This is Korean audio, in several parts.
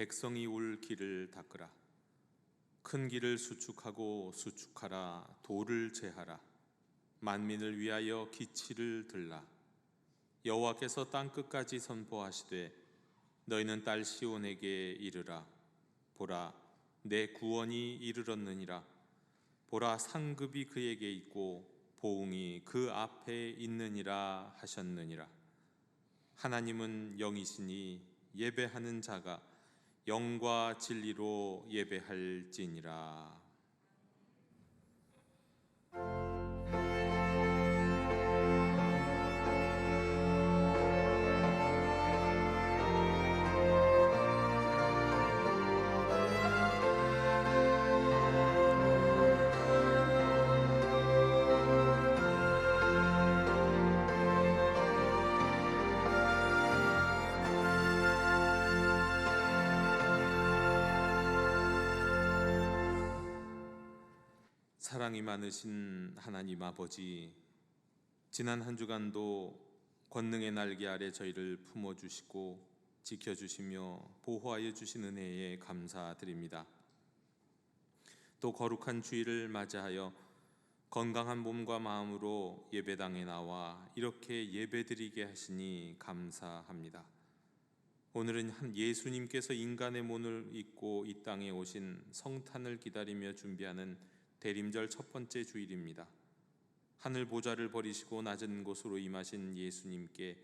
백성이 올 길을 닦으라. 큰 길을 수축하고 수축하라. 돌을 제하라. 만민을 위하여 기치를 들라. 여호와께서 땅끝까지 선포하시되 너희는 딸 시온에게 이르라. 보라, 내 구원이 이르렀느니라. 보라, 상급이 그에게 있고 보응이 그 앞에 있느니라 하셨느니라. 하나님은 영이시니 예배하는 자가 영과 진리로 예배할지니라. 사랑이 많으신 하나님 아버지, 지난 한 주간도 권능의 날개 아래 저희를 품어주시고 지켜주시며 보호하여 주신 은혜에 감사드립니다. 또 거룩한 주일을 맞이하여 건강한 몸과 마음으로 예배당에 나와 이렇게 예배드리게 하시니 감사합니다. 오늘은 한 예수님께서 인간의 몸을 입고 이 땅에 오신 성탄을 기다리며 준비하는 대림절 첫 번째 주일입니다. 하늘 보좌를 버리시고 낮은 곳으로 임하신 예수님께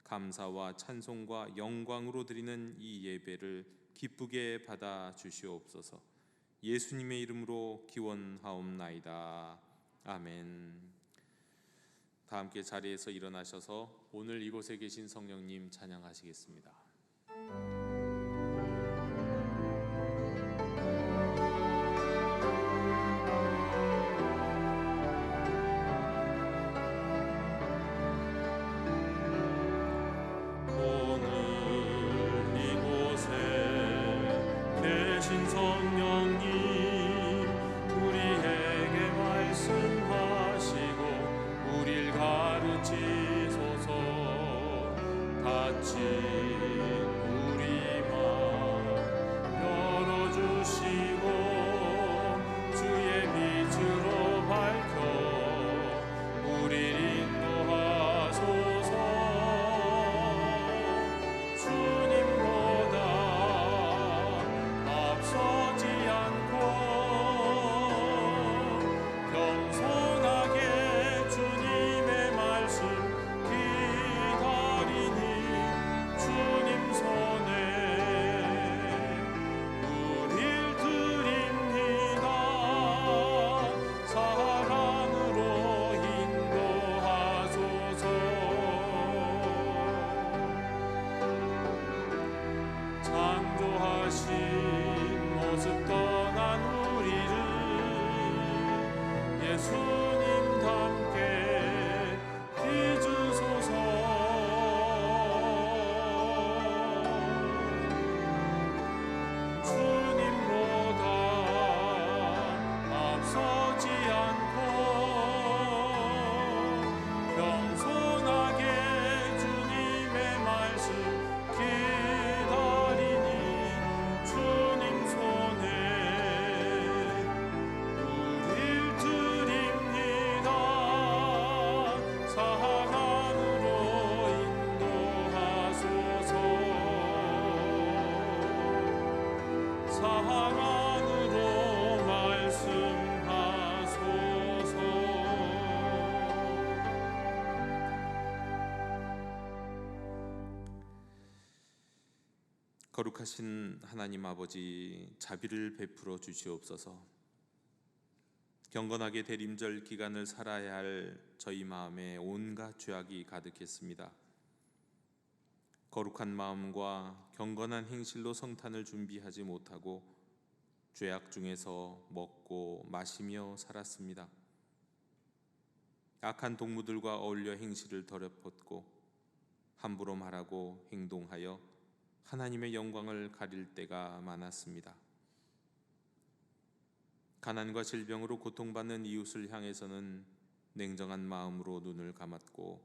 감사와 찬송과 영광으로 드리는 이 예배를 기쁘게 받아 주시옵소서. 예수님의 이름으로 기원하옵나이다. 아멘. 다 함께 자리에서 일어나셔서 오늘 이곳에 계신 성령님 찬양하시겠습니다. 거룩하신 하나님 아버지, 자비를 베풀어 주시옵소서. 경건하게 대림절 기간을 살아야 할 저희 마음에 온갖 죄악이 가득했습니다. 거룩한 마음과 경건한 행실로 성탄을 준비하지 못하고 죄악 중에서 먹고 마시며 살았습니다. 악한 동무들과 어울려 행실을 더럽혔고 함부로 말하고 행동하여 하나님의 영광을 가릴 때가 많았습니다. 가난과 질병으로 고통받는 이웃을 향해서는 냉정한 마음으로 눈을 감았고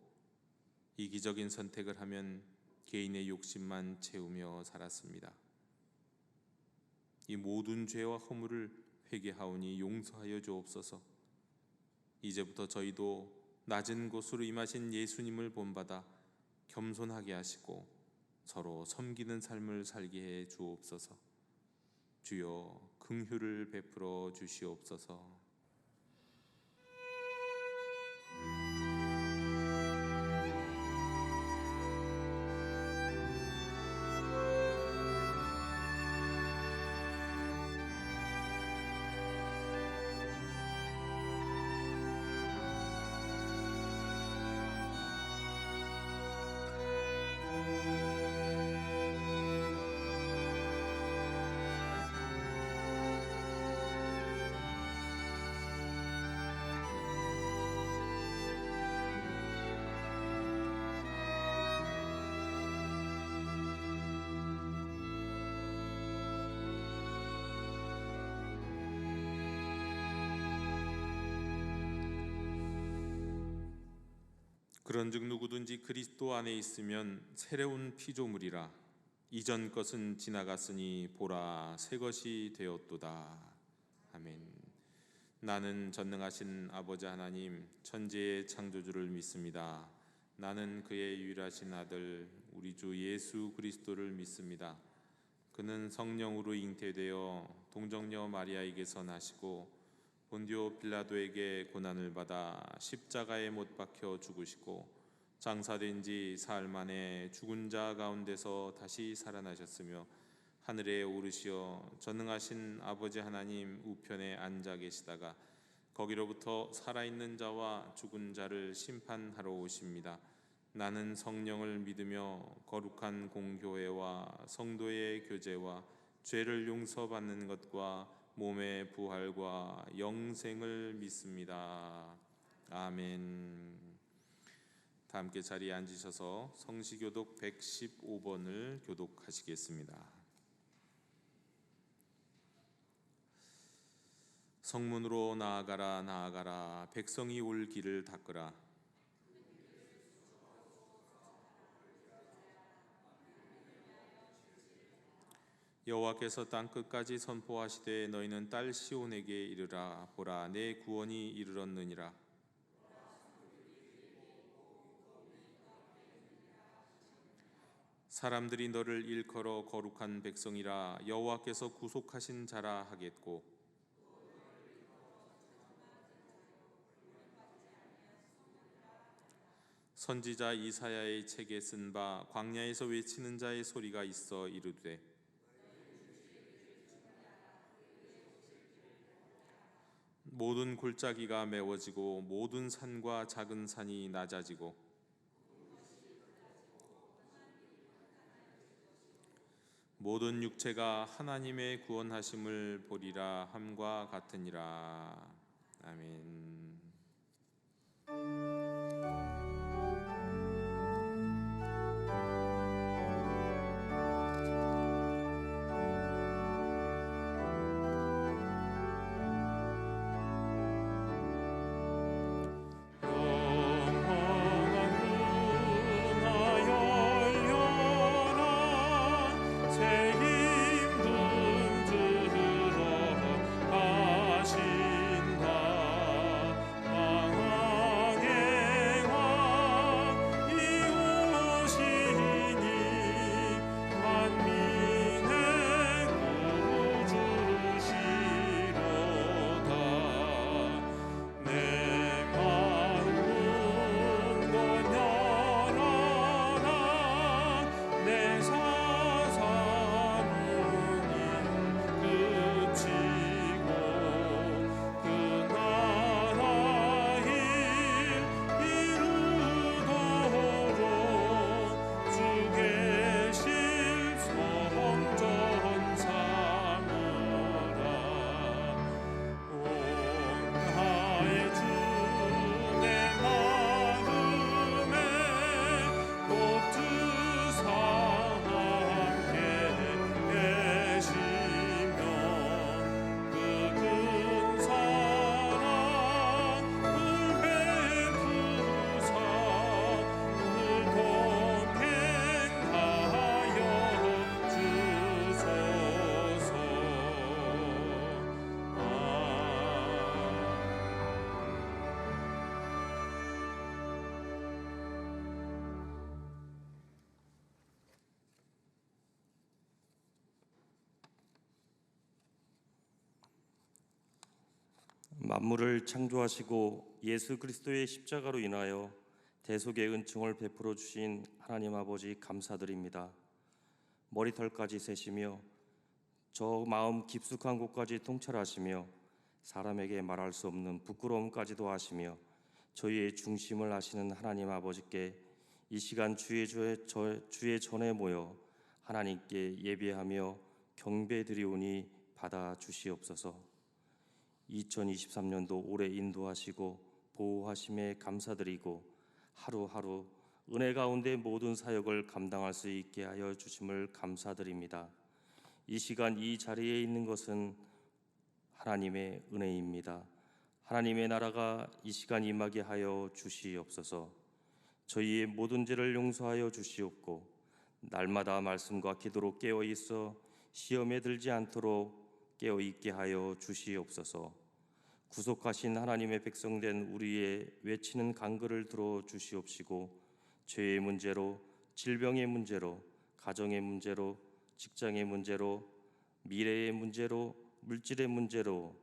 이기적인 선택을 하면 개인의 욕심만 채우며 살았습니다. 이 모든 죄와 허물을 회개하오니 용서하여 주옵소서. 이제부터 저희도 낮은 곳으로 임하신 예수님을 본받아 겸손하게 하시고 서로 섬기는 삶을 살게 해 주옵소서. 주여 긍휼을 베풀어 주시옵소서. 그런즉 누구든지 그리스도 안에 있으면 새로운 피조물이라. 이전 것은 지나갔으니 보라 새 것이 되었도다. 아멘. 나는 전능하신 아버지 하나님 천지의 창조주를 믿습니다. 나는 그의 유일하신 아들 우리 주 예수 그리스도를 믿습니다. 그는 성령으로 잉태되어 동정녀 마리아에게서 나시고 본디오 빌라도에게 고난을 받아 십자가에 못 박혀 죽으시고 장사된 지 사흘 만에 죽은 자 가운데서 다시 살아나셨으며 하늘에 오르시어 전능하신 아버지 하나님 우편에 앉아 계시다가 거기로부터 살아있는 자와 죽은 자를 심판하러 오십니다. 나는 성령을 믿으며 거룩한 공교회와 성도의 교제와 죄를 용서받는 것과 몸의 부활과 영생을 믿습니다. 아멘. 다 함께 자리에 앉으셔서 성시교독 115번을 교독하시겠습니다. 성문으로 나아가라 나아가라 백성이 올 길을 닦으라. 여호와께서 땅 끝까지 선포하시되 너희는 딸 시온에게 이르라. 보라 내 구원이 이르렀느니라. 사람들이 너를 일컬어 거룩한 백성이라 여호와께서 구속하신 자라 하겠고 선지자 이사야의 책에 쓴 바 광야에서 외치는 자의 소리가 있어 이르되 모든 골짜기가 메워지고 모든 산과 작은 산이 낮아지고 모든 육체가 하나님의 구원하심을 보리라 함과 같으니라. 아멘. 가신다. 만물을 창조하시고 예수 그리스도의 십자가로 인하여 대속의 은총을 베풀어 주신 하나님 아버지 감사드립니다. 머리털까지 세시며 저 마음 깊숙한 곳까지 통찰하시며 사람에게 말할 수 없는 부끄러움까지도 하시며 저희의 중심을 아시는 하나님 아버지께 이 시간 주의 전에 모여 하나님께 예배하며 경배드리오니 받아 주시옵소서. 2023년도 올해 인도하시고 보호하심에 감사드리고 하루하루 은혜 가운데 모든 사역을 감당할 수 있게 하여 주심을 감사드립니다. 이 시간 이 자리에 있는 것은 하나님의 은혜입니다. 하나님의 나라가 이 시간 임하게 하여 주시옵소서. 저희의 모든 죄를 용서하여 주시옵고 날마다 말씀과 기도로 깨어 있어 시험에 들지 않도록 깨어 있게 하여 주시옵소서. 구속하신 하나님의 백성된 우리의 외치는 간구를 들어 주시옵시고 죄의 문제로, 질병의 문제로, 가정의 문제로, 직장의 문제로, 미래의 문제로, 물질의 문제로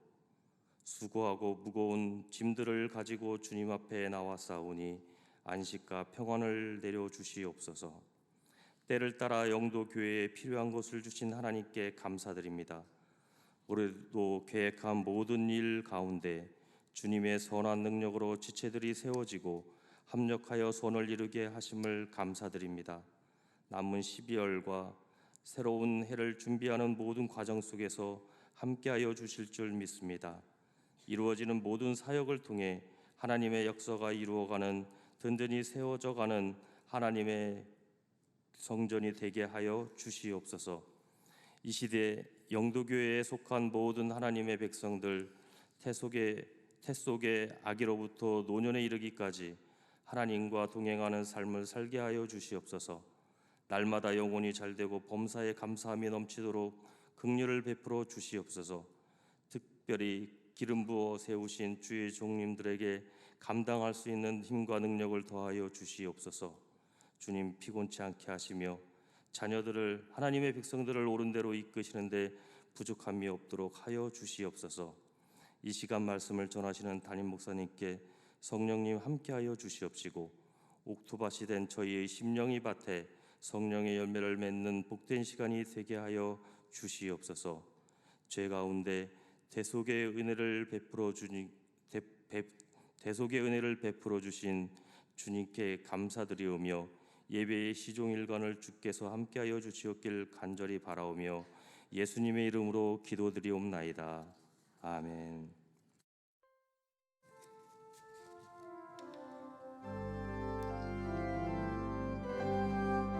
수고하고 무거운 짐들을 가지고 주님 앞에 나와싸우니 안식과 평안을 내려 주시옵소서. 때를 따라 영도 교회에 필요한 것을 주신 하나님께 감사드립니다. 올해도 계획한 모든 일 가운데 주님의 선한 능력으로 지체들이 세워지고 합력하여 선을 이루게 하심을 감사드립니다. 남은 12월과 새로운 해를 준비하는 모든 과정 속에서 함께하여 주실 줄 믿습니다. 이루어지는 모든 사역을 통해 하나님의 역사가 이루어가는 든든히 세워져가는 하나님의 성전이 되게 하여 주시옵소서. 이 시대 영도교회에 속한 모든 하나님의 백성들 태속의 악의로부터 노년에 이르기까지 하나님과 동행하는 삶을 살게 하여 주시옵소서. 날마다 영혼이 잘되고 범사에 감사함이 넘치도록 긍휼을 베풀어 주시옵소서. 특별히 기름 부어 세우신 주의 종님들에게 감당할 수 있는 힘과 능력을 더하여 주시옵소서. 주님 피곤치 않게 하시며 자녀들을 하나님의 백성들을 옳은 대로 이끄시는데 부족함이 없도록 하여 주시옵소서. 이 시간 말씀을 전하시는 담임 목사님께 성령님 함께하여 주시옵시고 옥토밭이 된 저희의 심령이 밭에 성령의 열매를 맺는 복된 시간이 되게 하여 주시옵소서. 죄 가운데 대속의 은혜를 베풀어 주신 주님께 감사드리오며 예배의 시종일관을 주께서 함께하여 주시옵길 간절히 바라오며 예수님의 이름으로 기도드리옵나이다. 아멘.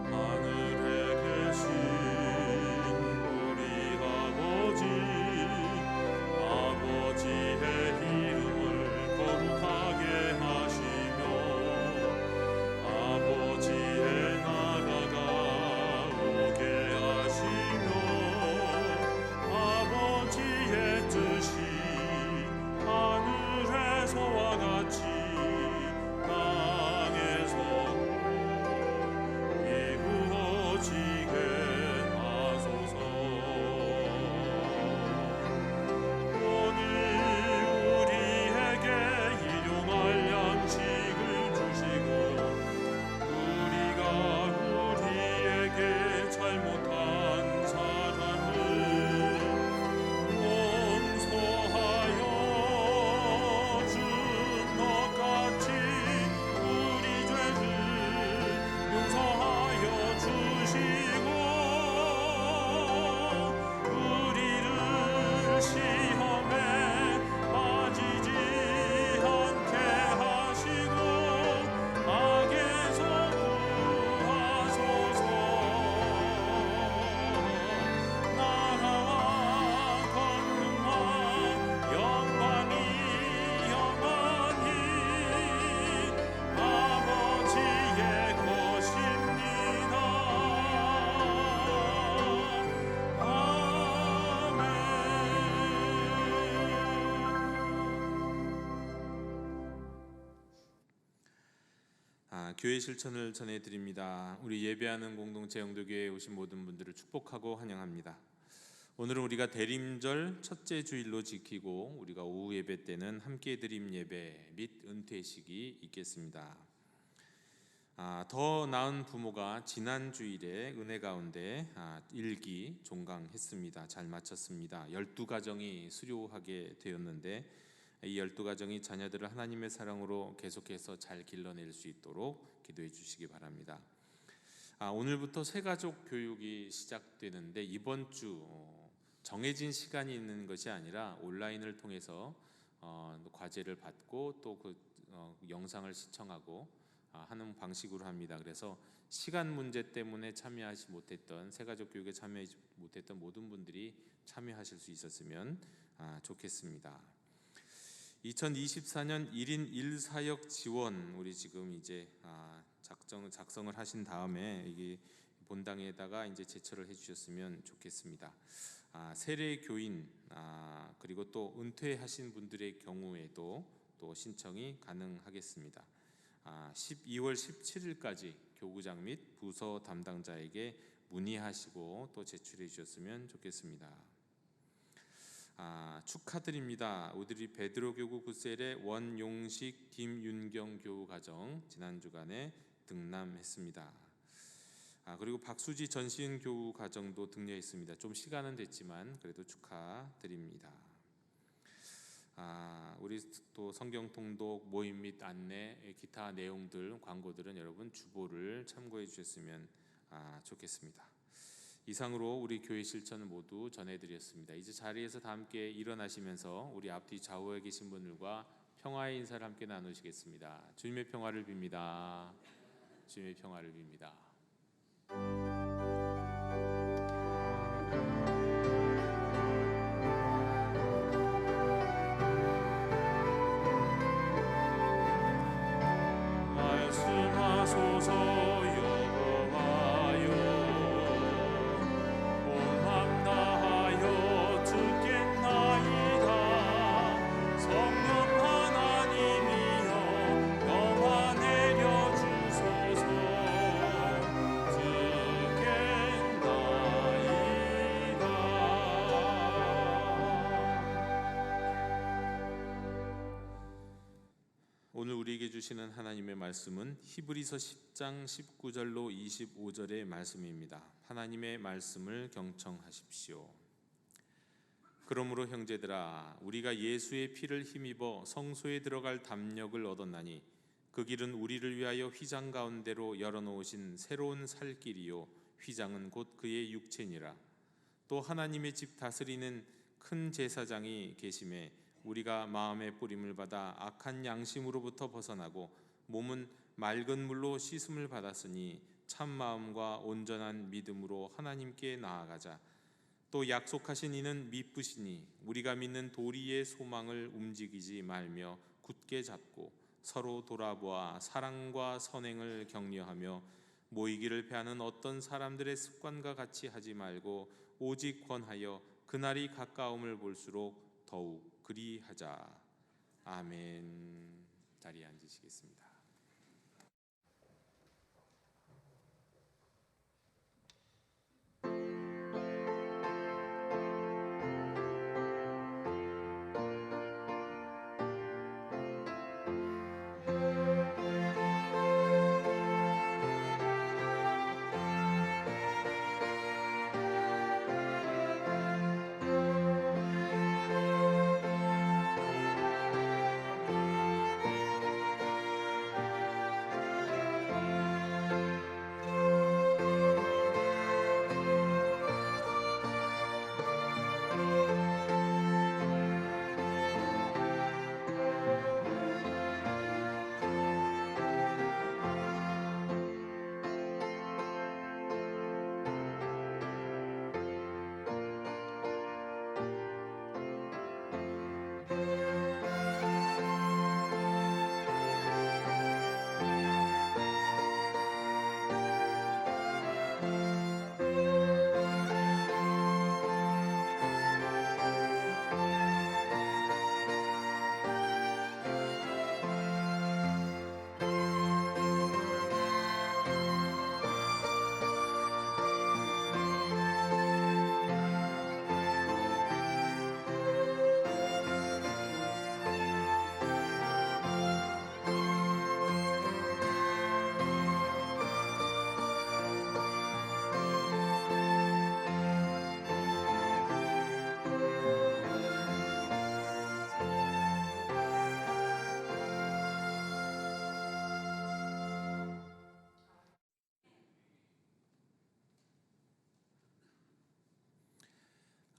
하늘에 계신 우리 아버지의 이름을 거룩하게 하시며 아버지의 나라가 오게 하시며 아버지의 뜻이 하늘에서와 같이 땅에서도 이루어지게 하소서. 오늘 우리에게 일용할 양식을 주시고 우리가 우리에게 잘못한 사람을 용서하여 준 것 같이 우리 죄를 용서하여 주시고 우리를 시험에 빠지지 않게 하시고 악에서 구하소서. 나라와 권능과 영광이 영원히 아버지의 것입니다. 아멘. 교회 실천을 전해드립니다. 우리 예배하는 공동체 영도교회에 오신 모든 분들을 축복하고 환영합니다. 오늘은 우리가 대림절 첫째 주일로 지키고 우리가 오후 예배 때는 함께 드림 예배 및 은퇴식이 있겠습니다. 더 나은 부모가 지난 주일에 은혜 가운데 일기 종강했습니다. 잘 마쳤습니다. 12가정이 수료하게 되었는데 이 12가정이 자녀들을 하나님의 사랑으로 계속해서 잘 길러낼 수 있도록 기도해 주시기 바랍니다. 오늘부터 새가족 교육이 시작되는데 이번 주 정해진 시간이 있는 것이 아니라 온라인을 통해서 과제를 받고 또 그 영상을 시청하고 하는 방식으로 합니다. 그래서 시간 문제 때문에 참여하지 못했던 새가족 교육에 참여하지 못했던 모든 분들이 참여하실 수 있었으면 좋겠습니다. 2024년 1인 1사역 지원 우리 지금 이제 작성을 하신 다음에 이게 본당에다가 이제 제출을 해주셨으면 좋겠습니다. 세례 교인 그리고 또 은퇴하신 분들의 경우에도 또 신청이 가능하겠습니다. 12월 17일까지 교구장 및 부서 담당자에게 문의하시고 또 제출해 주셨으면 좋겠습니다. 축하드립니다. 우리 베드로교구 구셀의 원용식 김윤경 교우가정 지난 주간에 등남했습니다. 그리고 박수지 전시은 교우가정도 등려했습니다. 좀 시간은 됐지만 그래도 축하드립니다. 우리 또 성경 통독 모임 및 안내 기타 내용들 광고들은 여러분 주보를 참고해 주셨으면 좋겠습니다. 이상으로 우리 교회 실천을 모두 전해드렸습니다. 이제 자리에서 다 함께 일어나시면서 우리 앞뒤 좌우에 계신 분들과 평화의 인사를 함께 나누시겠습니다. 주님의 평화를 빕니다. 주님의 평화를 빕니다. 말씀하소서 오늘 우리에게 주시는 하나님의 말씀은 히브리서 10장 19절로 25절의 말씀입니다. 하나님의 말씀을 경청하십시오. 그러므로 형제들아 우리가 예수의 피를 힘입어 성소에 들어갈 담력을 얻었나니 그 길은 우리를 위하여 휘장 가운데로 열어놓으신 새로운 살 길이요 휘장은 곧 그의 육체니라. 또 하나님의 집 다스리는 큰 제사장이 계심에 우리가 마음의 뿌림을 받아 악한 양심으로부터 벗어나고 몸은 맑은 물로 씻음을 받았으니 참 마음과 온전한 믿음으로 하나님께 나아가자. 또 약속하신 이는 미쁘시니 우리가 믿는 도리의 소망을 움직이지 말며 굳게 잡고 서로 돌아보아 사랑과 선행을 격려하며 모이기를 패하는 어떤 사람들의 습관과 같이 하지 말고 오직 권하여 그날이 가까움을 볼수록 더욱 그리하자. 아멘. 자리에 앉으시겠습니다.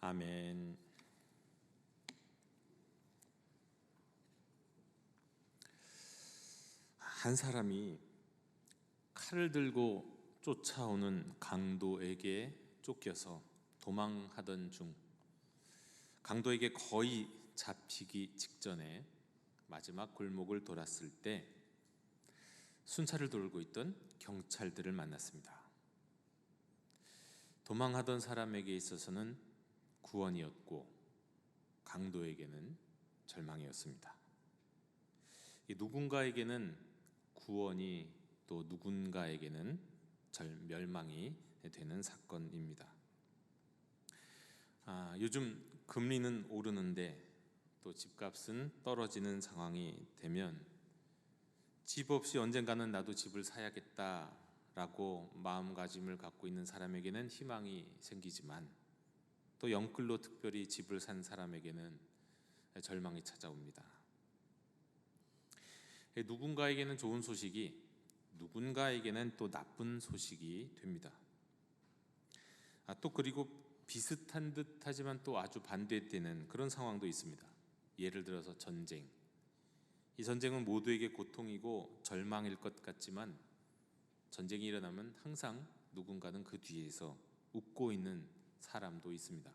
아멘. 한 사람이 칼을 들고 쫓아오는 강도에게 쫓겨서 도망하던 중 강도에게 거의 잡히기 직전에 마지막 골목을 돌았을 때 순찰을 돌고 있던 경찰들을 만났습니다. 도망하던 사람에게 있어서는 구원이었고 강도에게는 절망이었습니다. 누군가에게는 구원이 또 누군가에게는 멸망이 되는 사건입니다. 요즘 금리는 오르는데 또 집값은 떨어지는 상황이 되면 집 없이 언젠가는 나도 집을 사야겠다라고 마음가짐을 갖고 있는 사람에게는 희망이 생기지만 또 영끌로 특별히 집을 산 사람에게는 절망이 찾아옵니다. 누군가에게는 좋은 소식이 누군가에게는 또 나쁜 소식이 됩니다. 또 그리고 비슷한 듯하지만 또 아주 반대되는 그런 상황도 있습니다. 예를 들어서 전쟁. 이 전쟁은 모두에게 고통이고 절망일 것 같지만 전쟁이 일어나면 항상 누군가는 그 뒤에서 웃고 있는 사람도 있습니다.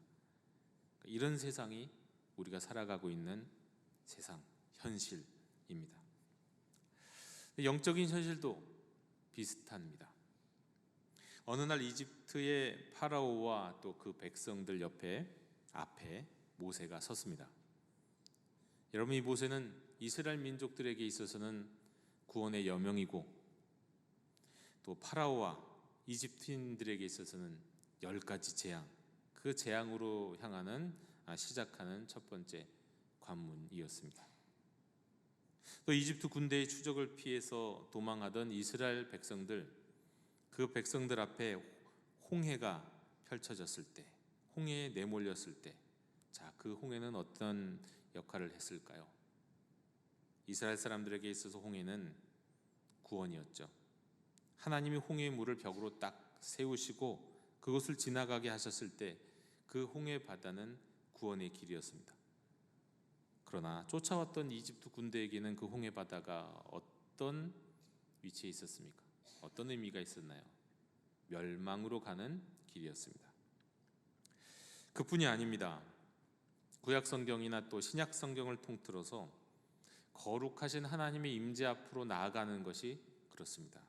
이런 세상이 우리가 살아가고 있는 세상, 현실입니다. 영적인 현실도 비슷합니다. 어느 날 이집트의 파라오와 또 그 백성들 앞에 모세가 섰습니다. 여러분, 이 모세는 이스라엘 민족들에게 있어서는 구원의 여명이고 또 파라오와 이집트인들에게 있어서는 10가지 재앙, 그 재앙으로 향하는 시작하는 첫 번째 관문이었습니다. 또 이집트 군대의 추적을 피해서 도망하던 이스라엘 백성들, 그 백성들 앞에 홍해가 펼쳐졌을 때, 홍해에 내몰렸을 때, 그 홍해는 어떤 역할을 했을까요? 이스라엘 사람들에게 있어서 홍해는 구원이었죠. 하나님이 홍해의 물을 벽으로 딱 세우시고 그것을 지나가게 하셨을 때 그 홍해 바다는 구원의 길이었습니다. 그러나 쫓아왔던 이집트 군대에게는 그 홍해 바다가 어떤 위치에 있었습니까? 어떤 의미가 있었나요? 멸망으로 가는 길이었습니다. 그뿐이 아닙니다. 구약 성경이나 또 신약 성경을 통틀어서 거룩하신 하나님의 임재 앞으로 나아가는 것이 그렇습니다.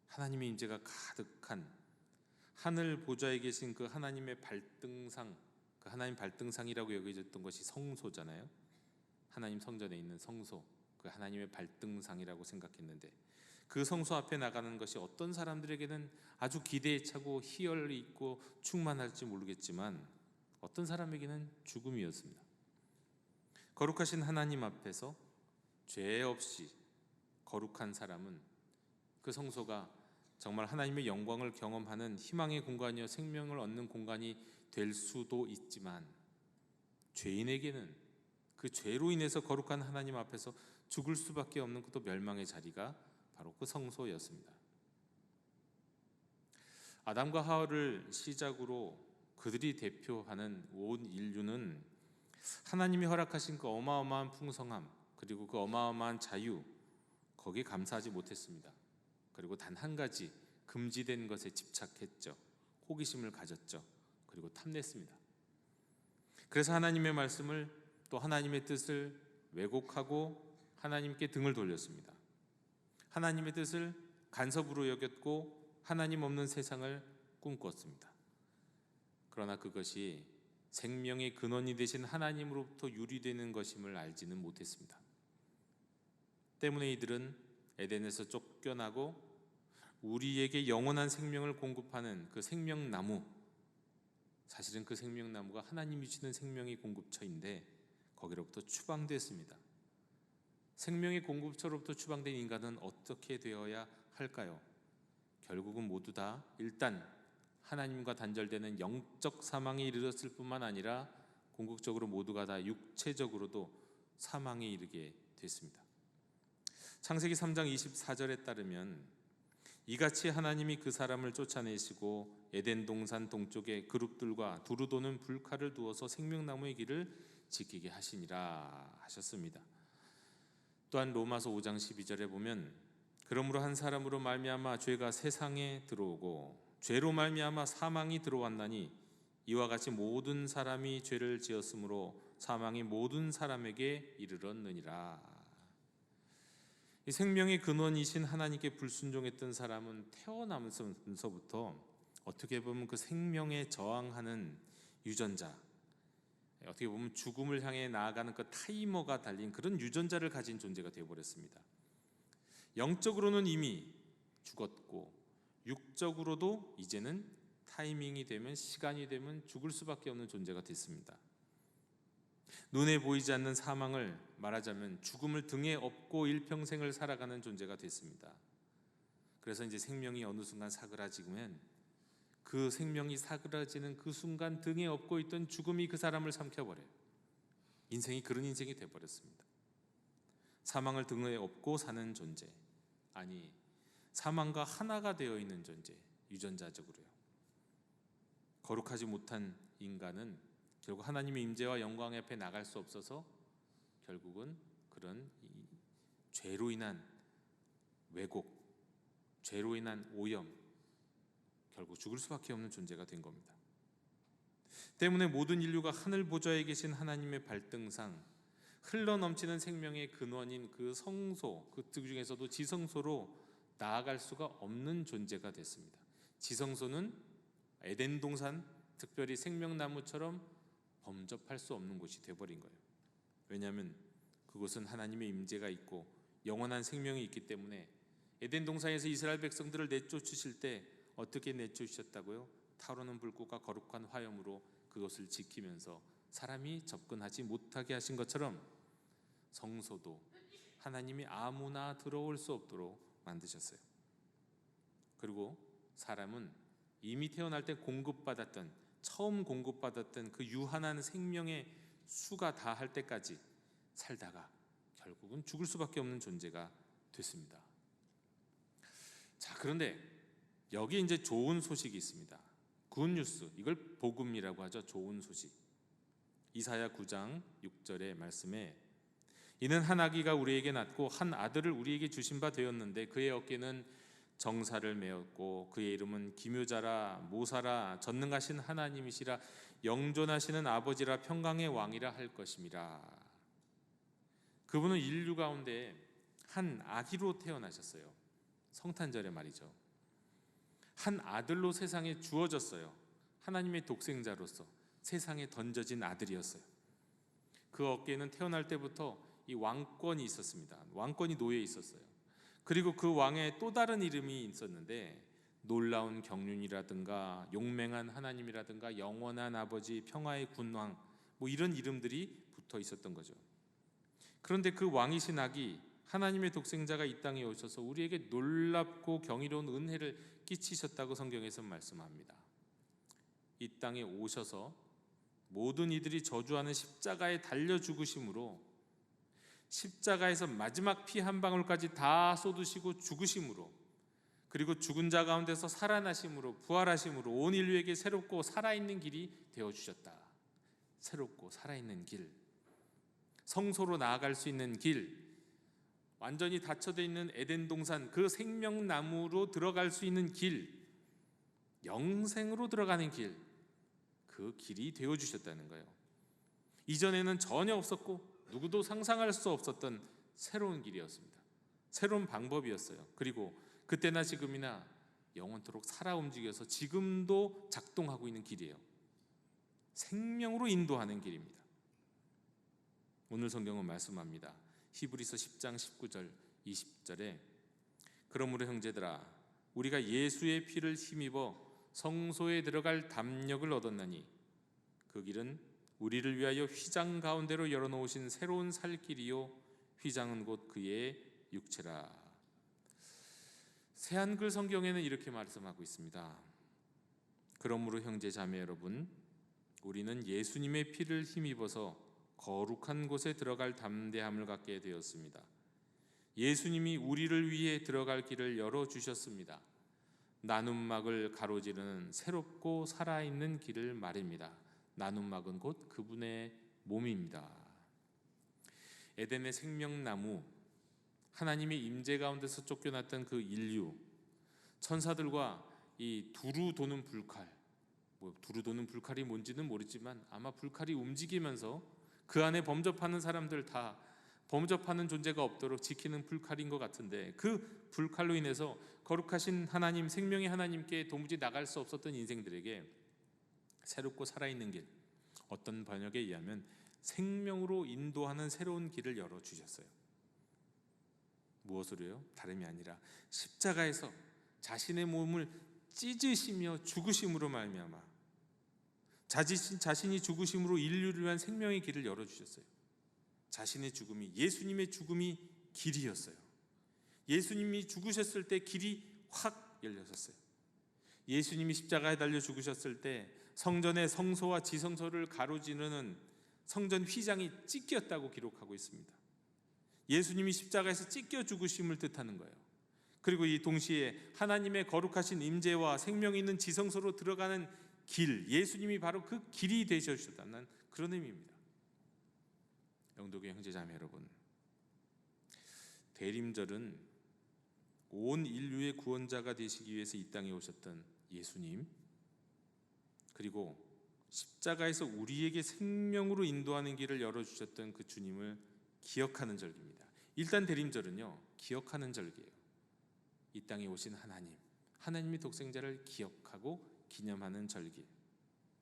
하나님의 임재가 가득한 하늘 보좌에 계신 그 하나님의 발등상, 그 하나님 발등상이라고 여겨졌던 것이 성소잖아요. 하나님 성전에 있는 성소, 그 하나님의 발등상이라고 생각했는데 그 성소 앞에 나가는 것이 어떤 사람들에게는 아주 기대에 차고 희열이 있고 충만할지 모르겠지만 어떤 사람에게는 죽음이었습니다. 거룩하신 하나님 앞에서 죄 없이 거룩한 사람은 그 성소가 정말 하나님의 영광을 경험하는 희망의 공간이요 생명을 얻는 공간이 될 수도 있지만 죄인에게는 그 죄로 인해서 거룩한 하나님 앞에서 죽을 수밖에 없는 또 멸망의 자리가 바로 그 성소였습니다. 아담과 하와를 시작으로 그들이 대표하는 온 인류는 하나님이 허락하신 그 어마어마한 풍성함 그리고 그 어마어마한 자유, 거기에 감사하지 못했습니다. 그리고 단 한 가지 금지된 것에 집착했죠. 호기심을 가졌죠. 그리고 탐냈습니다. 그래서 하나님의 말씀을 또 하나님의 뜻을 왜곡하고 하나님께 등을 돌렸습니다. 하나님의 뜻을 간섭으로 여겼고 하나님 없는 세상을 꿈꿨습니다. 그러나 그것이 생명의 근원이 되신 하나님으로부터 유리되는 것임을 알지는 못했습니다. 때문에 이들은 에덴에서 쫓겨나고 우리에게 영원한 생명을 공급하는 그 생명나무, 사실은 그 생명나무가 하나님이 주시는 생명의 공급처인데 거기로부터 추방됐습니다. 생명의 공급처로부터 추방된 인간은 어떻게 되어야 할까요? 결국은 모두 다 일단 하나님과 단절되는 영적 사망에 이르렀을 뿐만 아니라 궁극적으로 모두가 다 육체적으로도 사망에 이르게 됐습니다. 창세기 3장 24절에 따르면 이같이 하나님이 그 사람을 쫓아내시고 에덴 동산 동쪽에 그룹들과 두루 도는 불칼을 두어서 생명나무의 길을 지키게 하시니라 하셨습니다. 또한 로마서 5장 12절에 보면 그러므로 한 사람으로 말미암아 죄가 세상에 들어오고 죄로 말미암아 사망이 들어왔나니 이와 같이 모든 사람이 죄를 지었으므로 사망이 모든 사람에게 이르렀느니라. 이 생명의 근원이신 하나님께 불순종했던 사람은 태어나면서부터 어떻게 보면 그 생명에 저항하는 유전자, 어떻게 보면 죽음을 향해 나아가는 그 타이머가 달린 그런 유전자를 가진 존재가 되어버렸습니다. 영적으로는 이미 죽었고 육적으로도 이제는 타이밍이 되면, 시간이 되면 죽을 수밖에 없는 존재가 됐습니다. 눈에 보이지 않는 사망을, 말하자면 죽음을 등에 업고 일평생을 살아가는 존재가 됐습니다. 그래서 이제 생명이 어느 순간 사그라지면 그 생명이 사그라지는 그 순간 등에 업고 있던 죽음이 그 사람을 삼켜버려요. 인생이 그런 인생이 돼버렸습니다. 사망을 등에 업고 사는 존재, 아니 사망과 하나가 되어 있는 존재, 유전자적으로요. 거룩하지 못한 인간은 결국 하나님의 임재와 영광 앞에 나갈 수 없어서 결국은 그런 죄로 인한 왜곡, 죄로 인한 오염, 결국 죽을 수밖에 없는 존재가 된 겁니다. 때문에 모든 인류가 하늘 보좌에 계신 하나님의 발등상, 흘러넘치는 생명의 근원인 그 성소, 그 중에서도 지성소로 나아갈 수가 없는 존재가 됐습니다. 지성소는 에덴 동산, 특별히 생명나무처럼 범접할 수 없는 곳이 되어버린 거예요. 왜냐하면 그곳은 하나님의 임재가 있고 영원한 생명이 있기 때문에 에덴 동산에서 이스라엘 백성들을 내쫓으실 때 어떻게 내쫓으셨다고요? 타오르는 불꽃과 거룩한 화염으로 그것을 지키면서 사람이 접근하지 못하게 하신 것처럼 성소도 하나님이 아무나 들어올 수 없도록 만드셨어요. 그리고 사람은 이미 태어날 때 처음 공급받았던 그 유한한 생명의 수가 다할 때까지 살다가 결국은 죽을 수밖에 없는 존재가 됐습니다. 자, 그런데 여기 이제 좋은 소식이 있습니다. 굿뉴스, 이걸 복음이라고 하죠. 좋은 소식. 이사야 9장 6절의 말씀에 이는 한 아기가 우리에게 낳고 한 아들을 우리에게 주신 바 되었는데 그의 어깨는 정사를 메었고 그의 이름은 기묘자라 모사라 전능하신 하나님이시라 영존하시는 아버지라 평강의 왕이라 할 것임이라. 그분은 인류 가운데 한 아기로 태어나셨어요. 성탄절에 말이죠. 한 아들로 세상에 주어졌어요. 하나님의 독생자로서 세상에 던져진 아들이었어요. 그 어깨에는 태어날 때부터 이 왕권이 있었습니다. 왕권이 놓여 있었어요. 그리고 그 왕의 또 다른 이름이 있었는데 놀라운 경륜이라든가 용맹한 하나님이라든가 영원한 아버지, 평화의 군왕, 뭐 이런 이름들이 붙어 있었던 거죠. 그런데 그 왕이신 아기 하나님의 독생자가 이 땅에 오셔서 우리에게 놀랍고 경이로운 은혜를 끼치셨다고 성경에서 말씀합니다. 이 땅에 오셔서 모든 이들이 저주하는 십자가에 달려 죽으심으로, 십자가에서 마지막 피 한 방울까지 다 쏟으시고 죽으심으로, 그리고 죽은 자 가운데서 살아나심으로, 부활하심으로 온 인류에게 새롭고 살아있는 길이 되어주셨다. 새롭고 살아있는 길, 성소로 나아갈 수 있는 길, 완전히 닫혀져 있는 에덴 동산 그 생명나무로 들어갈 수 있는 길, 영생으로 들어가는 길, 그 길이 되어주셨다는 거예요. 이전에는 전혀 없었고 누구도 상상할 수 없었던 새로운 길이었습니다. 새로운 방법이었어요. 그리고 그때나 지금이나 영원토록 살아 움직여서 지금도 작동하고 있는 길이에요. 생명으로 인도하는 길입니다. 오늘 성경은 말씀합니다. 히브리서 10장 19절 20절에 그러므로 형제들아 우리가 예수의 피를 힘입어 성소에 들어갈 담력을 얻었나니 그 길은 우리를 위하여 휘장 가운데로 열어놓으신 새로운 살 길이요 휘장은 곧 그의 육체라. 새한글 성경에는 이렇게 말씀하고 있습니다. 그러므로 형제 자매 여러분 우리는 예수님의 피를 힘입어서 거룩한 곳에 들어갈 담대함을 갖게 되었습니다. 예수님이 우리를 위해 들어갈 길을 열어주셨습니다. 나눔막을 가로지르는 새롭고 살아있는 길을 말입니다. 나눔막은 곧 그분의 몸입니다. 에덴의 생명나무, 하나님의 임재 가운데서 쫓겨났던 그 인류, 천사들과 이 두루 도는 불칼, 두루 도는 불칼이 뭔지는 모르지만 아마 불칼이 움직이면서 그 안에 범접하는 사람들 다 범접하는 존재가 없도록 지키는 불칼인 것 같은데, 그 불칼로 인해서 거룩하신 하나님, 생명의 하나님께 도무지 나갈 수 없었던 인생들에게 새롭고 살아있는 길, 어떤 번역에 의하면 생명으로 인도하는 새로운 길을 열어주셨어요. 무엇으로요? 다름이 아니라 십자가에서 자신의 몸을 찢으시며 죽으심으로 말미암아 자신이 죽으심으로 인류를 위한 생명의 길을 열어주셨어요. 자신의 죽음이, 예수님의 죽음이 길이었어요. 예수님이 죽으셨을 때 길이 확 열렸었어요. 예수님이 십자가에 달려 죽으셨을 때 성전의 성소와 지성소를 가로지르는 성전 휘장이 찢겼다고 기록하고 있습니다. 예수님이 십자가에서 찢겨 죽으심을 뜻하는 거예요. 그리고 이 동시에 하나님의 거룩하신 임재와 생명이 있는 지성소로 들어가는 길, 예수님이 바로 그 길이 되셔주셨다는 그런 의미입니다. 영도교회 형제자매 여러분, 대림절은 온 인류의 구원자가 되시기 위해서 이 땅에 오셨던 예수님, 그리고 십자가에서 우리에게 생명으로 인도하는 길을 열어주셨던 그 주님을 기억하는 절기입니다. 일단 대림절은요, 기억하는 절기예요. 이 땅에 오신 하나님, 하나님의 독생자를 기억하고 기념하는 절기.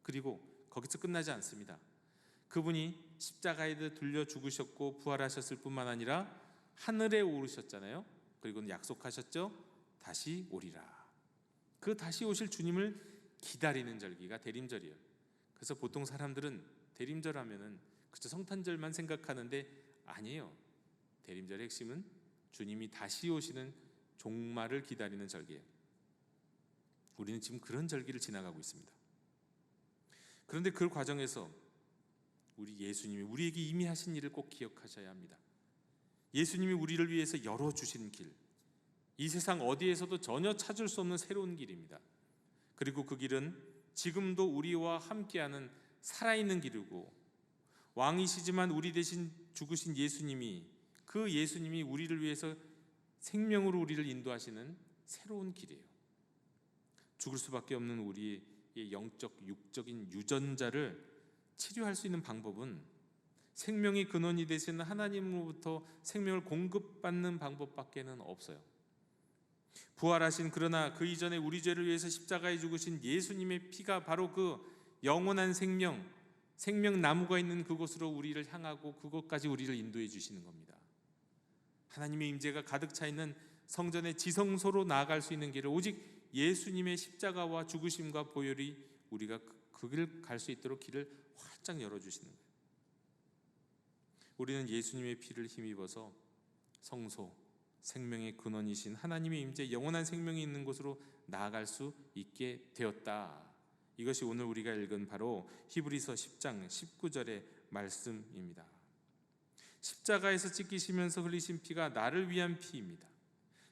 그리고 거기서 끝나지 않습니다. 그분이 십자가에 들려 죽으셨고 부활하셨을 뿐만 아니라 하늘에 오르셨잖아요. 그리고 약속하셨죠, 다시 오리라. 그 다시 오실 주님을 기다리는 절기가 대림절이에요. 그래서 보통 사람들은 대림절 하면은 그저 성탄절만 생각하는데 아니에요. 대림절의 핵심은 주님이 다시 오시는 종말을 기다리는 절기예요. 우리는 지금 그런 절기를 지나가고 있습니다. 그런데 그 과정에서 우리 예수님이 우리에게 이미 하신 일을 꼭 기억하셔야 합니다. 예수님이 우리를 위해서 열어주신 길, 이 세상 어디에서도 전혀 찾을 수 없는 새로운 길입니다. 그리고 그 길은 지금도 우리와 함께하는 살아있는 길이고, 왕이시지만 우리 대신 죽으신 예수님이, 그 예수님이 우리를 위해서 생명으로 우리를 인도하시는 새로운 길이에요. 죽을 수밖에 없는 우리의 영적, 육적인 유전자를 치료할 수 있는 방법은 생명의 근원이 되시는 하나님으로부터 생명을 공급받는 방법밖에는 없어요. 부활하신, 그러나 그 이전에 우리 죄를 위해서 십자가에 죽으신 예수님의 피가 바로 그 영원한 생명, 생명나무가 있는 그곳으로 우리를 향하고 그곳까지 우리를 인도해 주시는 겁니다. 하나님의 임재가 가득 차 있는 성전의 지성소로 나아갈 수 있는 길을 오직 예수님의 십자가와 죽으심과 보혈이 우리가 그 길 갈 수 있도록 길을 활짝 열어주시는 거예요. 우리는 예수님의 피를 힘입어서 성소, 생명의 근원이신 하나님의 임재, 영원한 생명이 있는 곳으로 나아갈 수 있게 되었다. 이것이 오늘 우리가 읽은 바로 히브리서 10장 19절의 말씀입니다. 십자가에서 찢기시면서 흘리신 피가 나를 위한 피입니다.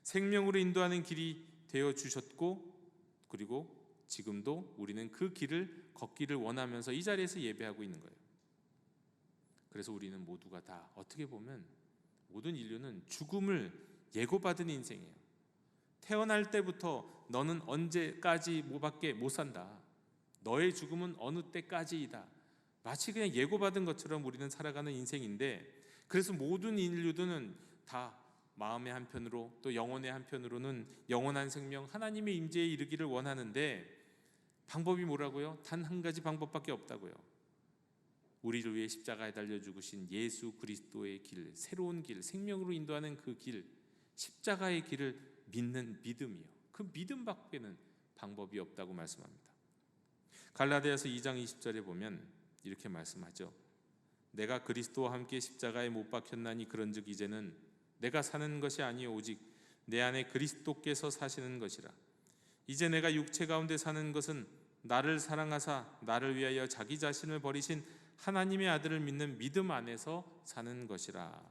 생명으로 인도하는 길이 되어 주셨고, 그리고 지금도 우리는 그 길을 걷기를 원하면서 이 자리에서 예배하고 있는 거예요. 그래서 우리는 모두가 다 어떻게 보면 모든 인류는 죽음을 예고받은 인생이에요. 태어날 때부터 너는 언제까지 뭐밖에 못 산다, 너의 죽음은 어느 때까지이다, 마치 그냥 예고받은 것처럼 우리는 살아가는 인생인데, 그래서 모든 인류들은 다 마음의 한편으로 또 영혼의 한편으로는 영원한 생명, 하나님의 임재에 이르기를 원하는데 방법이 뭐라고요? 단 한 가지 방법밖에 없다고요. 우리를 위해 십자가에 달려 죽으신 예수 그리스도의 길, 새로운 길, 생명으로 인도하는 그 길, 십자가의 길을 믿는 믿음이요. 그 믿음밖에는 방법이 없다고 말씀합니다. 갈라디아서 2장 20절에 보면 이렇게 말씀하죠. 내가 그리스도와 함께 십자가에 못 박혔나니 그런즉 이제는 내가 사는 것이 아니요 오직 내 안에 그리스도께서 사시는 것이라. 이제 내가 육체 가운데 사는 것은 나를 사랑하사 나를 위하여 자기 자신을 버리신 하나님의 아들을 믿는 믿음 안에서 사는 것이라.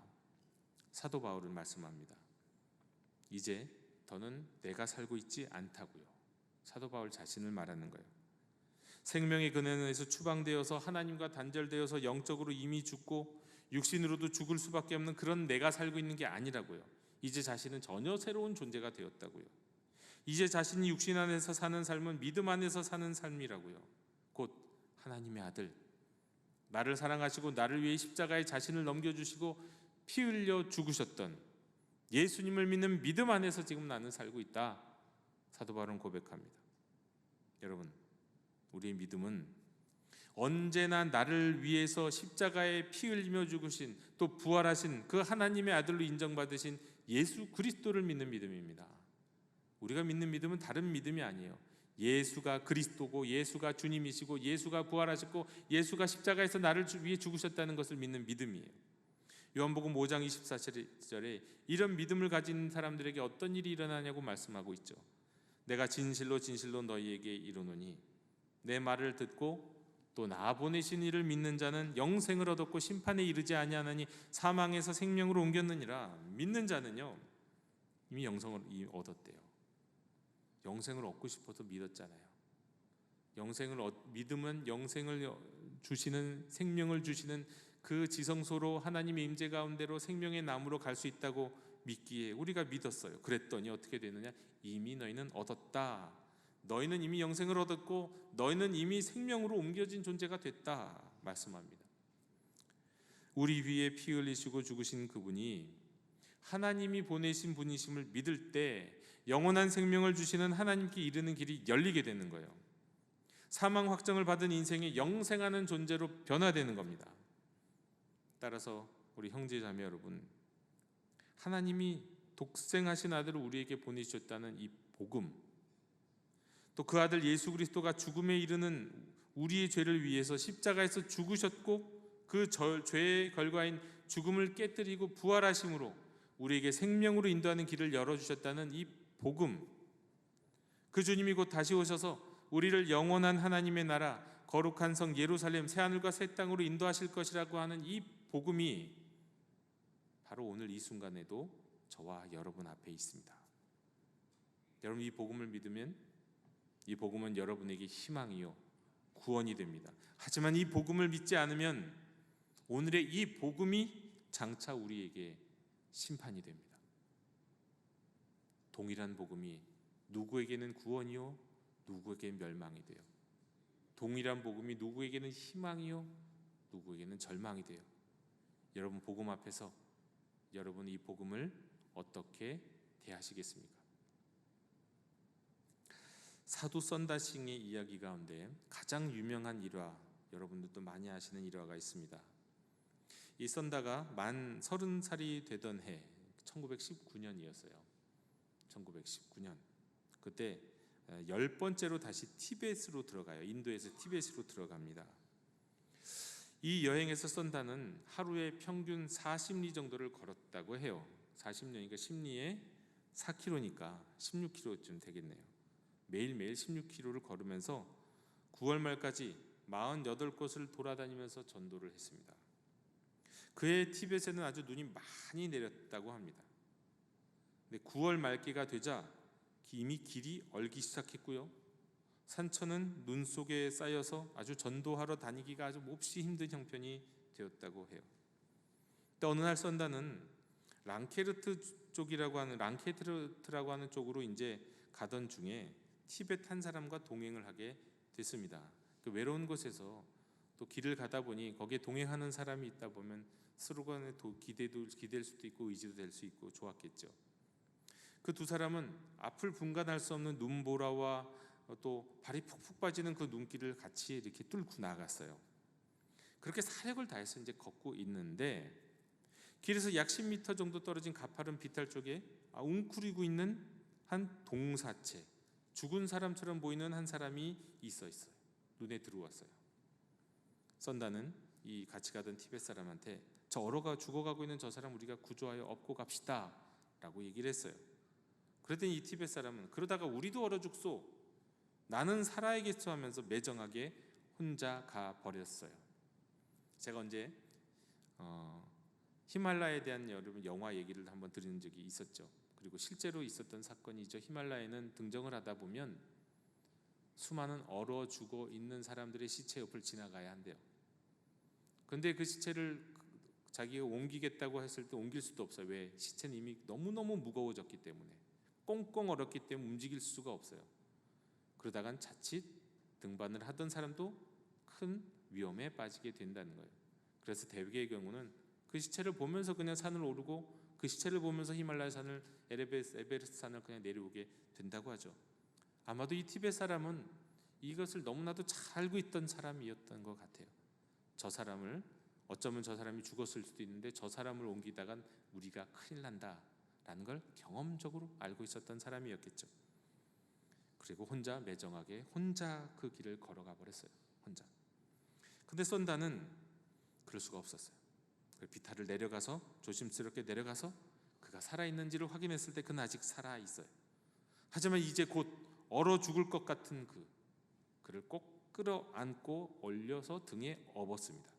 사도 바울은 말씀합니다. 이제 더는 내가 살고 있지 않다고요. 사도 바울 자신을 말하는 거예요. 생명의 근원에서 추방되어서 하나님과 단절되어서 영적으로 이미 죽고 육신으로도 죽을 수밖에 없는 그런 내가 살고 있는 게 아니라고요. 이제 자신은 전혀 새로운 존재가 되었다고요. 이제 자신이 육신 안에서 사는 삶은 믿음 안에서 사는 삶이라고요. 곧 하나님의 아들, 나를 사랑하시고 나를 위해 십자가에 자신을 넘겨주시고 피 흘려 죽으셨던 예수님을 믿는 믿음 안에서 지금 나는 살고 있다. 사도 바울은 고백합니다. 여러분, 우리의 믿음은 언제나 나를 위해서 십자가에 피 흘리며 죽으신 또 부활하신 그 하나님의 아들로 인정받으신 예수 그리스도를 믿는 믿음입니다. 우리가 믿는 믿음은 다른 믿음이 아니에요. 예수가 그리스도고 예수가 주님이시고 예수가 부활하셨고 예수가 십자가에서 나를 위해 죽으셨다는 것을 믿는 믿음이에요. 요한복음 5장 24절에 이런 믿음을 가진 사람들에게 어떤 일이 일어나냐고 말씀하고 있죠. 내가 진실로 진실로 너희에게 이르노니 내 말을 듣고 또 나 보내신 이를 믿는 자는 영생을 얻었고 심판에 이르지 아니하나니 사망에서 생명으로 옮겼느니라. 믿는 자는요 이미 영생을 얻었대요. 영생을 얻고 싶어서 믿었잖아요. 믿으면 영생을 주시는, 생명을 주시는 그 지성소로 하나님의 임재 가운데로 생명의 나무로 갈 수 있다고 믿기에 우리가 믿었어요. 그랬더니 어떻게 되느냐? 이미 너희는 얻었다. 너희는 이미 영생을 얻었고 너희는 이미 생명으로 옮겨진 존재가 됐다 말씀합니다. 우리 위에 피 흘리시고 죽으신 그분이 하나님이 보내신 분이심을 믿을 때 영원한 생명을 주시는 하나님께 이르는 길이 열리게 되는 거예요. 사망 확정을 받은 인생이 영생하는 존재로 변화되는 겁니다. 따라서 우리 형제자매 여러분, 하나님이 독생하신 아들을 우리에게 보내주셨다는 이 복음, 또 그 아들 예수 그리스도가 죽음에 이르는 우리의 죄를 위해서 십자가에서 죽으셨고 그 죄의 결과인 죽음을 깨뜨리고 부활하심으로 우리에게 생명으로 인도하는 길을 열어주셨다는 이 복음, 그 주님이 곧 다시 오셔서 우리를 영원한 하나님의 나라 거룩한 성 예루살렘 새하늘과 새 땅으로 인도하실 것이라고 하는 이 복음이 바로 오늘 이 순간에도 저와 여러분 앞에 있습니다. 여러분, 이 복음을 믿으면 이 복음은 여러분에게 희망이요 구원이 됩니다. 하지만 이 복음을 믿지 않으면 오늘의 이 복음이 장차 우리에게 심판이 됩니다. 동일한 복음이 누구에게는 구원이요 누구에게는 멸망이 돼요. 동일한 복음이 누구에게는 희망이요 누구에게는 절망이 돼요. 여러분, 복음 앞에서 여러분 이 복음을 어떻게 대하시겠습니까? 사도 썬다싱의 이야기 가운데 가장 유명한 일화, 여러분들도 많이 아시는 일화가 있습니다. 이 썬다가 만 30살이 되던 해 1919년이었어요. 1919년 그때 10번째로 다시 티베트로 들어가요. 인도에서 티베트로 들어갑니다. 이 여행에서 썬다는 하루에 평균 40리 정도를 걸었다고 해요. 40년이니까 10리에 4km니까 16km쯤 되겠네요. 매일매일 16km를 걸으면서 9월 말까지 48곳을 돌아다니면서 전도를 했습니다. 그해 티벳에는 아주 눈이 많이 내렸다고 합니다. 근데 9월 말기가 되자 이미 길이 얼기 시작했고요. 산천은 눈 속에 쌓여서 아주 전도하러 다니기가 아주 몹시 힘든 형편이 되었다고 해요. 또 어느 날 썬다는 랑케르트라고 하는 쪽으로 이제 가던 중에 티벳 한 사람과 동행을 하게 됐습니다. 그 외로운 곳에서 또 길을 가다 보니 거기에 동행하는 사람이 있다 보면 서로 간에 기댈 수도 있고 의지도 될 수 있고 좋았겠죠. 그 두 사람은 앞을 분간할 수 없는 눈보라와 또 발이 푹푹 빠지는 그 눈길을 같이 이렇게 뚫고 나갔어요. 그렇게 사력을 다해서 이제 걷고 있는데 길에서 약 10m 정도 떨어진 가파른 비탈 쪽에 웅크리고 있는 한 동사체, 죽은 사람처럼 보이는 한 사람이 있어요. 눈에 들어왔어요. 썬다는 이 같이 가던 티벳 사람한테 저 죽어가고 있는 저 사람 우리가 구조하여 업고 갑시다 라고 얘기를 했어요. 그랬더니 이 티벳 사람은 그러다가 우리도 얼어 죽소, 나는 살아야겠어 하면서 매정하게 혼자 가버렸어요. 제가 언제 히말라야에 대한 여러분 영화 얘기를 한번 들은 적이 있었죠. 그리고 실제로 있었던 사건이죠. 히말라야는 등정을 하다 보면 수많은 얼어 죽어 있는 사람들의 시체 옆을 지나가야 한대요. 근데 그 시체를 자기가 옮기겠다고 했을 때 옮길 수도 없어요. 왜? 시체는 이미 너무너무 무거워졌기 때문에, 꽁꽁 얼었기 때문에 움직일 수가 없어요. 그러다간 자칫 등반을 하던 사람도 큰 위험에 빠지게 된다는 거예요. 그래서 대개의 경우는 그 시체를 보면서 그냥 산을 오르고, 그 시체를 보면서 히말라야 산을, 에베레스트 산을 그냥 내려오게 된다고 하죠. 아마도 이 티벳 사람은 이것을 너무나도 잘 알고 있던 사람이었던 것 같아요. 저 사람을, 어쩌면 저 사람이 죽었을 수도 있는데 저 사람을 옮기다간 우리가 큰일 난다라는 걸 경험적으로 알고 있었던 사람이었겠죠. 그리고 혼자 매정하게 혼자 그 길을 걸어가 버렸어요. 혼자. 근데 썬다는 그럴 수가 없었어요. 비탈을 내려가서, 조심스럽게 내려가서 그가 살아있는지를 확인했을 때 그는 아직 살아있어요. 하지만 이제 곧 얼어 죽을 것 같은 그를 꼭 끌어안고 올려서 등에 업었습니다.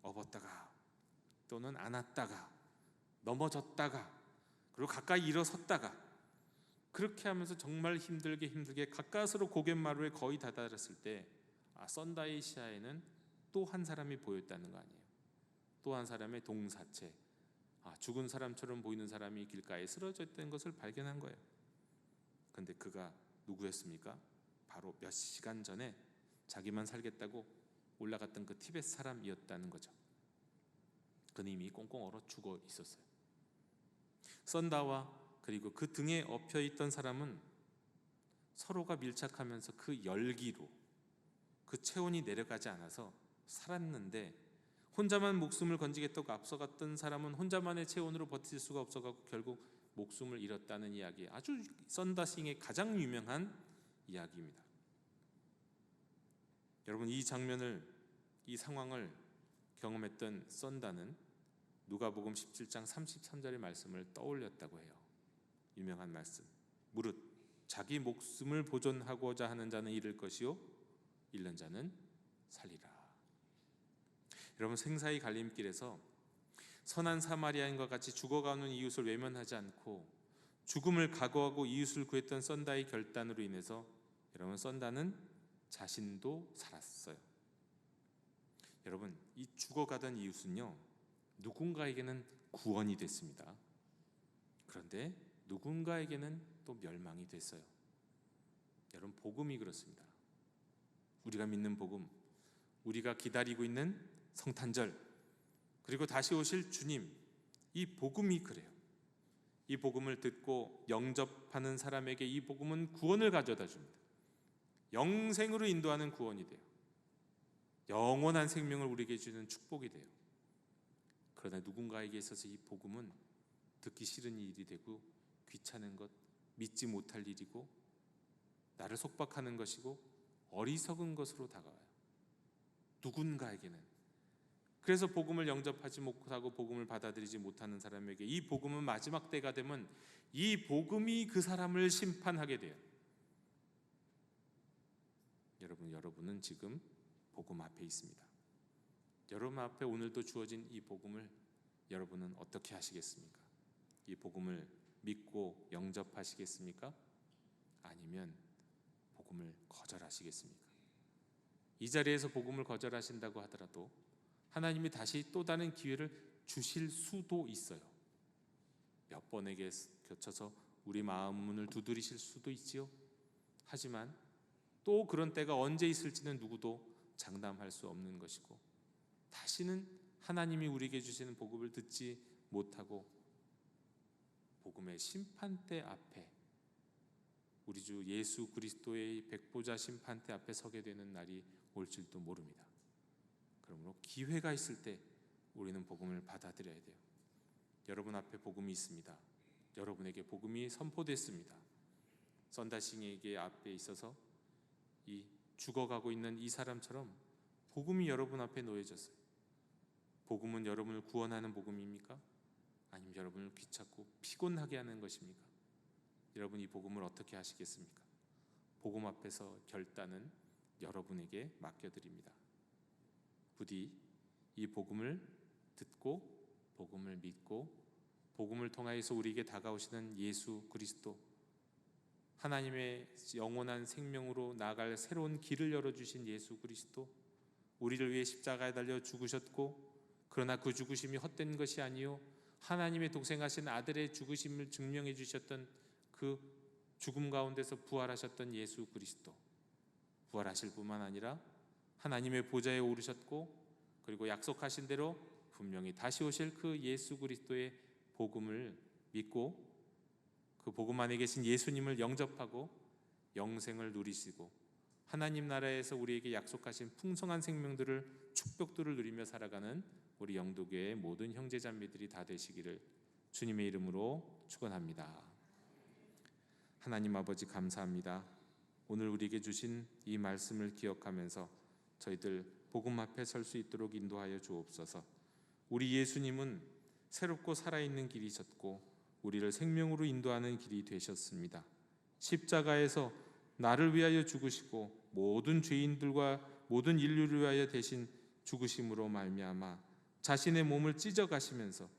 업었다가 또는 안았다가 넘어졌다가 그리고 가까이 일어섰다가, 그렇게 하면서 정말 힘들게 가까스로 고갯마루에 거의 다다랐을 때 썬다의 시야에는 또 한 사람이 보였다는 거 아니에요. 또 한 사람의 동사체, 죽은 사람처럼 보이는 사람이 길가에 쓰러져 있던 것을 발견한 거예요. 그런데 그가 누구였습니까? 바로 몇 시간 전에 자기만 살겠다고 올라갔던 그 티벳 사람이었다는 거죠. 그는 이미 꽁꽁 얼어 죽어 있었어요. 썬다와 그리고 그 등에 엎여 있던 사람은 서로가 밀착하면서 그 열기로 그 체온이 내려가지 않아서 살았는데, 혼자만 목숨을 건지겠다고 앞서갔던 사람은 혼자만의 체온으로 버틸 수가 없어가지고 결국 목숨을 잃었다는 이야기, 아주 썬다싱의 가장 유명한 이야기입니다. 여러분, 이 장면을, 이 상황을 경험했던 썬다는 누가복음 17장 33절의 말씀을 떠올렸다고 해요. 유명한 말씀, 무릇 자기 목숨을 보존하고자 하는 자는 잃을 것이요 잃는 자는 살리라. 여러분, 생사의 갈림길에서 선한 사마리아인과 같이 죽어가는 이웃을 외면하지 않고 죽음을 각오하고 이웃을 구했던 썬다의 결단으로 인해서 여러분, 썬다는 자신도 살았어요. 여러분, 이 죽어가던 이웃은요, 누군가에게는 구원이 됐습니다. 그런데 누군가에게는 또 멸망이 됐어요. 여러분, 복음이 그렇습니다. 우리가 믿는 복음, 우리가 기다리고 있는 성탄절, 그리고 다시 오실 주님, 이 복음이 그래요. 이 복음을 듣고 영접하는 사람에게 이 복음은 구원을 가져다 줍니다. 영생으로 인도하는 구원이 돼요. 영원한 생명을 우리에게 주는 축복이 돼요. 그러나 누군가에게 있어서 이 복음은 듣기 싫은 일이 되고, 귀찮은 것, 믿지 못할 일이고, 나를 속박하는 것이고 어리석은 것으로 다가와요. 누군가에게는. 그래서 복음을 영접하지 못하고 복음을 받아들이지 못하는 사람에게 이 복음은 마지막 때가 되면 이 복음이 그 사람을 심판하게 돼요. 여러분은 지금 복음 앞에 있습니다. 여러분 앞에 오늘도 주어진 이 복음을 여러분은 어떻게 하시겠습니까? 이 복음을 믿고 영접하시겠습니까? 아니면 복음을 거절하시겠습니까? 이 자리에서 복음을 거절하신다고 하더라도 하나님이 다시 또 다른 기회를 주실 수도 있어요. 몇 번에게 겹쳐서 우리 마음 문을 두드리실 수도 있지요. 하지만 또 그런 때가 언제 있을지는 누구도 장담할 수 없는 것이고, 다시는 하나님이 우리에게 주시는 복음을 듣지 못하고 복음의 심판대 앞에, 우리 주 예수 그리스도의 백보자 심판대 앞에 서게 되는 날이 올지도 모릅니다. 그러므로 기회가 있을 때 우리는 복음을 받아들여야 돼요. 여러분 앞에 복음이 있습니다. 여러분에게 복음이 선포됐습니다. 썬다싱에게 앞에 있어서 이 죽어가고 있는 이 사람처럼 복음이 여러분 앞에 놓여졌어요. 복음은 여러분을 구원하는 복음입니까? 아니면 여러분을 귀찮고 피곤하게 하는 것입니까? 여러분, 이 복음을 어떻게 하시겠습니까? 복음 앞에서 결단은 여러분에게 맡겨드립니다. 부디 이 복음을 듣고 복음을 믿고 복음을 통하여서 우리에게 다가오시는 예수 그리스도, 하나님의 영원한 생명으로 나아갈 새로운 길을 열어주신 예수 그리스도, 우리를 위해 십자가에 달려 죽으셨고, 그러나 그 죽으심이 헛된 것이 아니요 하나님의 독생하신 아들의 죽으심을 증명해 주셨던 그 죽음 가운데서 부활하셨던 예수 그리스도, 부활하실 뿐만 아니라 하나님의 보좌에 오르셨고, 그리고 약속하신 대로 분명히 다시 오실 그 예수 그리스도의 복음을 믿고 그 복음 안에 계신 예수님을 영접하고 영생을 누리시고 하나님 나라에서 우리에게 약속하신 풍성한 생명들을, 축복들을 누리며 살아가는 우리 영도교의 모든 형제자매들이 다 되시기를 주님의 이름으로 축원합니다. 하나님 아버지 감사합니다. 오늘 우리에게 주신 이 말씀을 기억하면서 저희들 복음 앞에 설 수 있도록 인도하여 주옵소서. 우리 예수님은 새롭고 살아있는 길이셨고 우리를 생명으로 인도하는 길이 되셨습니다. 십자가에서 나를 위하여 죽으시고 모든 죄인들과 모든 인류를 위하여 대신 죽으심으로 말미암아 자신의 몸을 찢어 가시면서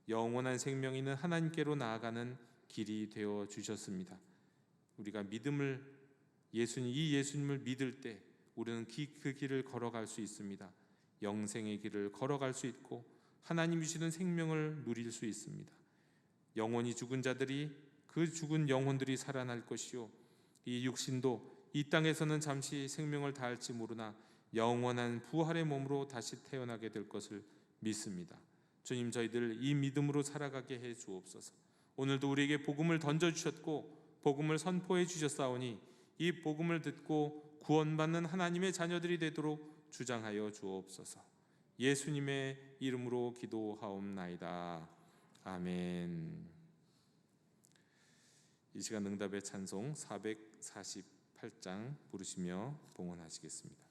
영원한 생명 있는 하나님께로 나아가는 길이 되어 주셨습니다. 우리가 이 예수님을 믿을 때 우리는 그 길을 걸어갈 수 있습니다. 영생의 길을 걸어갈 수 있고 하나님 주시는 생명을 누릴 수 있습니다. 영원히 죽은 자들이, 그 죽은 영혼들이 살아날 것이요 이 육신도 이 땅에서는 잠시 생명을 다할지 모르나 영원한 부활의 몸으로 다시 태어나게 될 것을 믿습니다. 주님, 저희들 이 믿음으로 살아가게 해 주옵소서. 오늘도 우리에게 복음을 던져주셨고 복음을 선포해 주셨사오니 이 복음을 듣고 구원받는 하나님의 자녀들이 되도록 주장하여 주옵소서. 예수님의 이름으로 기도하옵나이다. 아멘. 이 시간 응답의 찬송 448장 부르시며 봉헌하시겠습니다.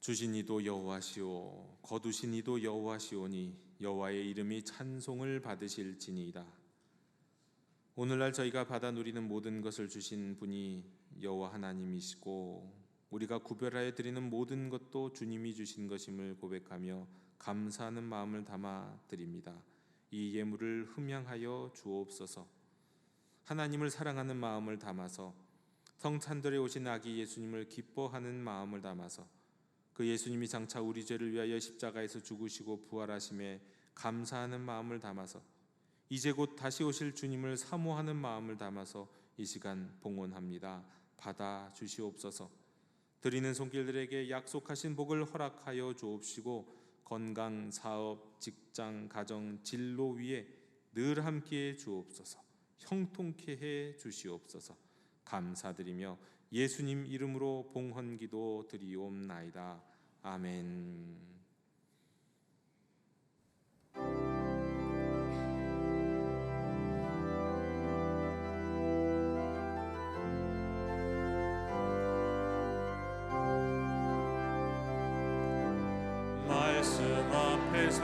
주신 이도 여호와시오 거두신 이도 여호와시오니 여호와의 이름이 찬송을 받으실지니이다. 오늘날 저희가 받아 누리는 모든 것을 주신 분이 여호와 하나님이시고 우리가 구별하여 드리는 모든 것도 주님이 주신 것임을 고백하며 감사하는 마음을 담아 드립니다. 이 예물을 흠양하여 주옵소서. 하나님을 사랑하는 마음을 담아서 성찬절에 오신 아기 예수님을 기뻐하는 마음을 담아서 그 예수님이 장차 우리 죄를 위하여 십자가에서 죽으시고 부활하심에 감사하는 마음을 담아서 이제 곧 다시 오실 주님을 사모하는 마음을 담아서 이 시간 봉헌합니다. 받아 주시옵소서. 드리는 손길들에게 약속하신 복을 허락하여 주옵시고 건강, 사업, 직장, 가정, 진로 위에 늘 함께해 주옵소서. 형통케 해 주시옵소서. 감사드리며 예수님 이름으로 봉헌기도 드리옵나이다. 아멘. 말씀 앞에서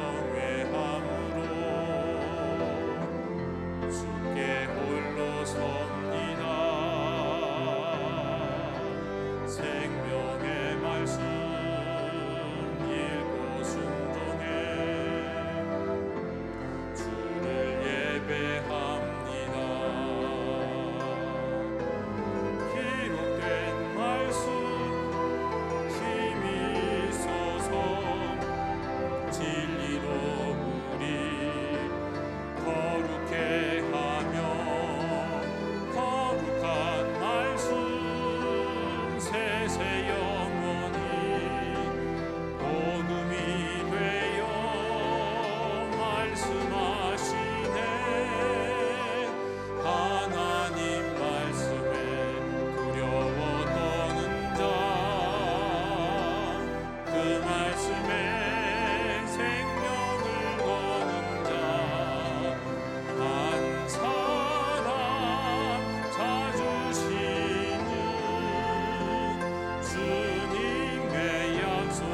경외함으로 주께 홀로 섭니다. 생명의 말씀 읽고 순종해 주를 예배합니다. 기록된 말씀 힘이 있어서 진리로 우리 거룩해 하며 거룩한 말씀 세세 영원히 복음이 되어 말씀하시네. 하나님 말씀에 두려워 떠는 자 그 말씀에 생명을 거는 자 한 사람 찾으시는 주님의 약속을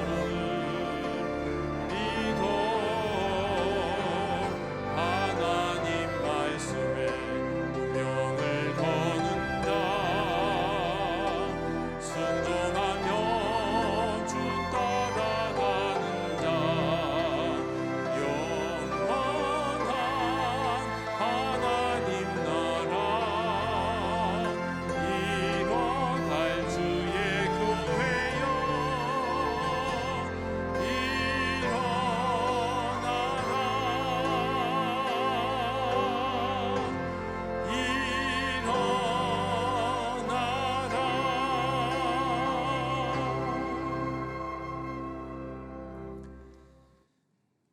믿어 하나님 말씀에 운명을 거는 자 순종하며 주 따라가는 자 영원한 하나님 나라 이뤄갈 주의 교회여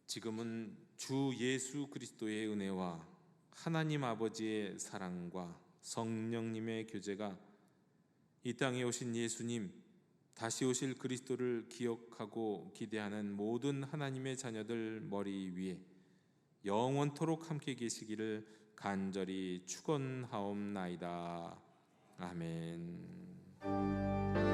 지금은 주 예수 그리스도의 은혜와 하나님 아버지의 사랑과 성령님의 교제가 이 땅에 오신 예수님, 다시 오실 그리스도를 기억하고 기대하는 모든 하나님의 자녀들 머리 위에 영원토록 함께 계시기를 간절히 축원하옵나이다. 아멘.